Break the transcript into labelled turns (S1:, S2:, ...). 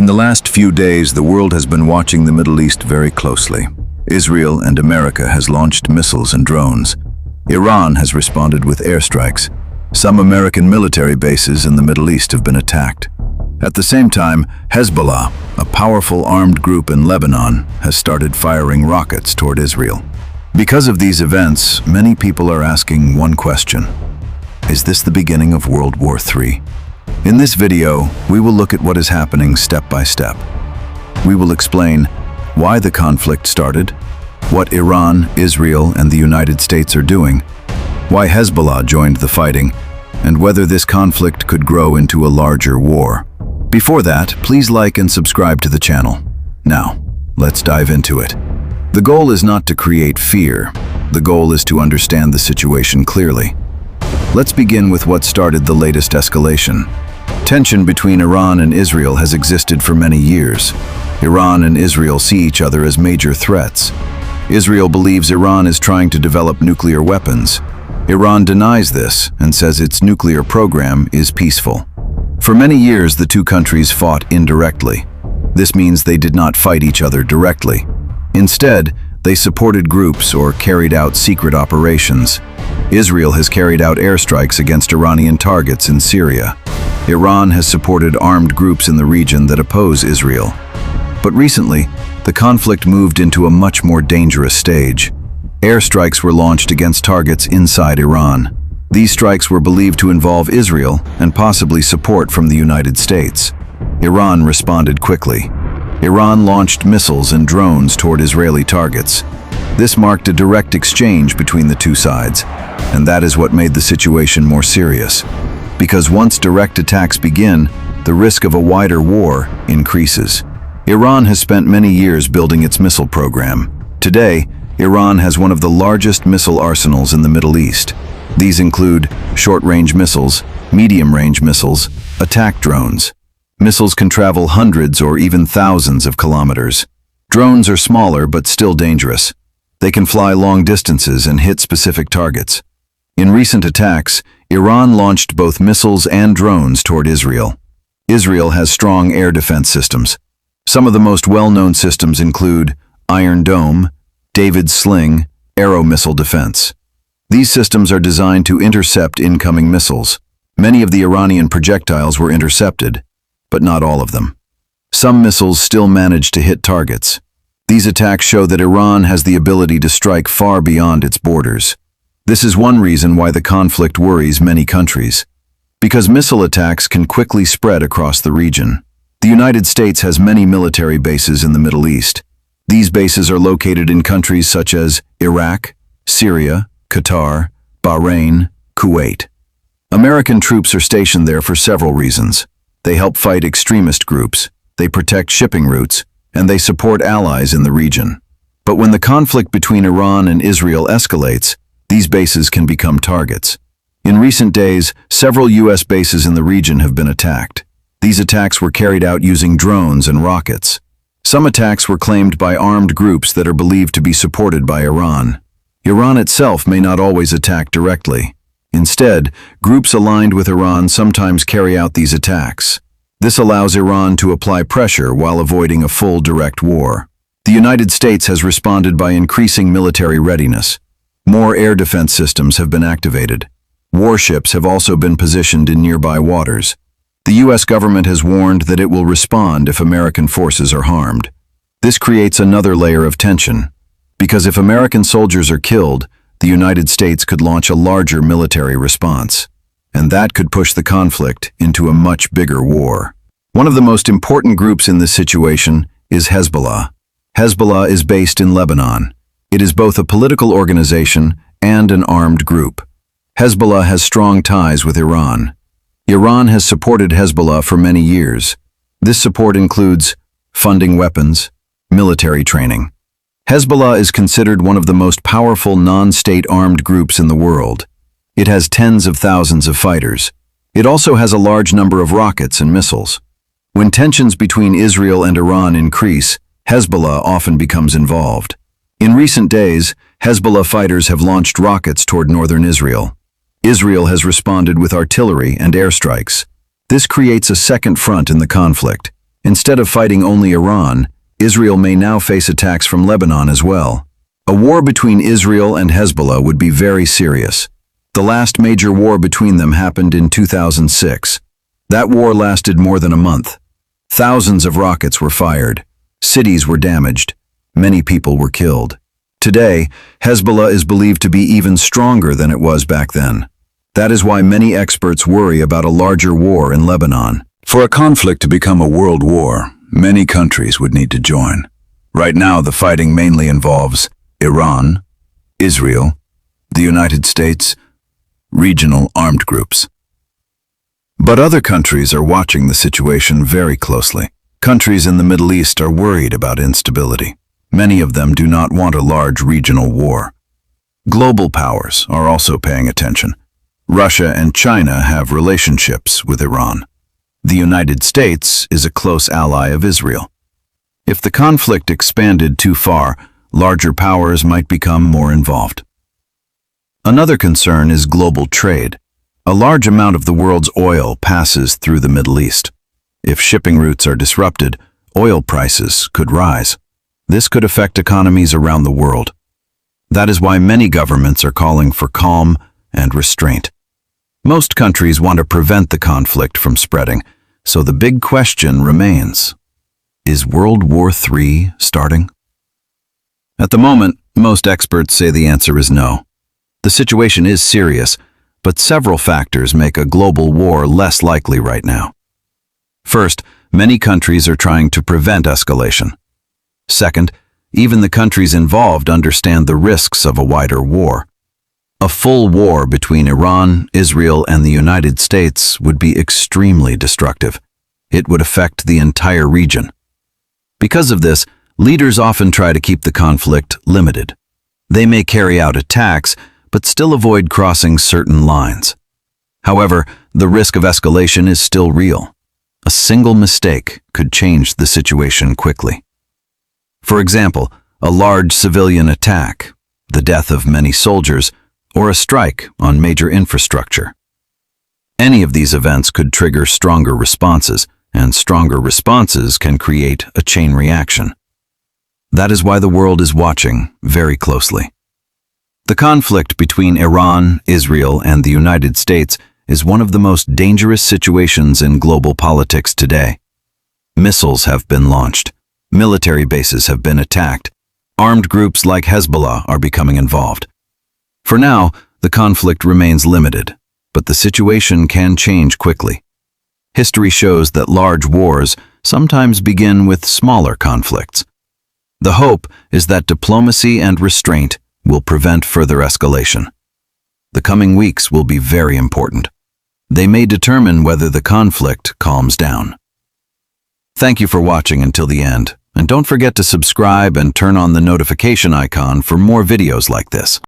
S1: In the last few days, the world has been watching the Middle East very closely. Israel and America has launched missiles and drones. Iran has responded with airstrikes. Some American military bases in the Middle East have been attacked. At the same time, Hezbollah, a powerful armed group in Lebanon, has started firing rockets toward Israel. Because of these events, many people are asking one question: is this the beginning of World War III? In this video, we will look at what is happening step by step. We will explain why the conflict started, what Iran, Israel, and the United States are doing, why Hezbollah joined the fighting, and whether this conflict could grow into a larger war. Before that, please like and subscribe to the channel. Now, let's dive into it. The goal is not to create fear. The goal is to understand the situation clearly. Let's begin with what started the latest escalation. Tension between Iran and Israel has existed for many years. Iran and Israel see each other as major threats. Israel believes Iran is trying to develop nuclear weapons. Iran denies this and says its nuclear program is peaceful. For many years, the two countries fought indirectly. This means they did not fight each other directly. Instead, they supported groups or carried out secret operations. Israel has carried out airstrikes against Iranian targets in Syria. Iran has supported armed groups in the region that oppose Israel. But recently, the conflict moved into a much more dangerous stage. Airstrikes were launched against targets inside Iran. These strikes were believed to involve Israel and possibly support from the United States. Iran responded quickly. Iran launched missiles and drones toward Israeli targets. This marked a direct exchange between the two sides, and that is what made the situation more serious. Because once direct attacks begin, the risk of a wider war increases. Iran has spent many years building its missile program. Today, Iran has one of the largest missile arsenals in the Middle East. These include short-range missiles, medium-range missiles, attack drones. Missiles can travel hundreds or even thousands of kilometers. Drones are smaller but still dangerous. They can fly long distances and hit specific targets. In recent attacks, Iran launched both missiles and drones toward Israel. Israel has strong air defense systems. Some of the most well-known systems include Iron Dome, David's Sling, Arrow missile defense. These systems are designed to intercept incoming missiles. Many of the Iranian projectiles were intercepted, but not all of them. Some missiles still manage to hit targets. These attacks show that Iran has the ability to strike far beyond its borders. This is one reason why the conflict worries many countries. Because missile attacks can quickly spread across the region. The United States has many military bases in the Middle East. These bases are located in countries such as Iraq, Syria, Qatar, Bahrain, Kuwait. American troops are stationed there for several reasons. They help fight extremist groups, they protect shipping routes, and they support allies in the region. But when the conflict between Iran and Israel escalates, these bases can become targets. In recent days, several U.S. bases in the region have been attacked. These attacks were carried out using drones and rockets. Some attacks were claimed by armed groups that are believed to be supported by Iran. Iran itself may not always attack directly. Instead, groups aligned with Iran sometimes carry out these attacks. This allows Iran to apply pressure while avoiding a full direct war. The United States has responded by increasing military readiness. More air defense systems have been activated. Warships have also been positioned in nearby waters. The U.S. government has warned that it will respond if American forces are harmed. This creates another layer of tension. Because if American soldiers are killed, the United States could launch a larger military response. And that could push the conflict into a much bigger war. One of the most important groups in this situation is Hezbollah. Hezbollah is based in Lebanon. It is both a political organization and an armed group. Hezbollah has strong ties with Iran. Iran has supported Hezbollah for many years. This support includes funding weapons, military training. Hezbollah is considered one of the most powerful non-state armed groups in the world. It has tens of thousands of fighters. It also has a large number of rockets and missiles. When tensions between Israel and Iran increase, Hezbollah often becomes involved. In recent days, Hezbollah fighters have launched rockets toward northern Israel. Israel has responded with artillery and airstrikes. This creates a second front in the conflict. Instead of fighting only Iran, Israel may now face attacks from Lebanon as well. A war between Israel and Hezbollah would be very serious. The last major war between them happened in 2006. That war lasted more than a month. Thousands of rockets were fired. Cities were damaged. Many people were killed. Today, Hezbollah is believed to be even stronger than it was back then. That is why many experts worry about a larger war in Lebanon. For a conflict to become a world war, many countries would need to join. Right now, the fighting mainly involves Iran, Israel, the United States, regional armed groups. But other countries are watching the situation very closely. Countries in the Middle East are worried about instability. Many of them do not want a large regional war. Global powers are also paying attention. Russia and China have relationships with Iran. The United States is a close ally of Israel. If the conflict expanded too far, larger powers might become more involved. Another concern is global trade. A large amount of the world's oil passes through the Middle East. If shipping routes are disrupted, oil prices could rise. This could affect economies around the world. That is why many governments are calling for calm and restraint. Most countries want to prevent the conflict from spreading, so the big question remains: is World War III starting? At the moment, most experts say the answer is no. The situation is serious, but several factors make a global war less likely right now. First, many countries are trying to prevent escalation. Second, even the countries involved understand the risks of a wider war. A full war between Iran, Israel, and the United States would be extremely destructive. It would affect the entire region. Because of this, leaders often try to keep the conflict limited. They may carry out attacks, but still avoid crossing certain lines. However, the risk of escalation is still real. A single mistake could change the situation quickly. For example, a large civilian attack, the death of many soldiers, or a strike on major infrastructure. Any of these events could trigger stronger responses, and stronger responses can create a chain reaction. That is why the world is watching very closely. The conflict between Iran, Israel, and the United States is one of the most dangerous situations in global politics today. Missiles have been launched. Military bases have been attacked. Armed groups like Hezbollah are becoming involved. For now, the conflict remains limited, but the situation can change quickly. History shows that large wars sometimes begin with smaller conflicts. The hope is that diplomacy and restraint will prevent further escalation. The coming weeks will be very important. They may determine whether the conflict calms down. Thank you for watching until the end, and don't forget to subscribe and turn on the notification icon for more videos like this.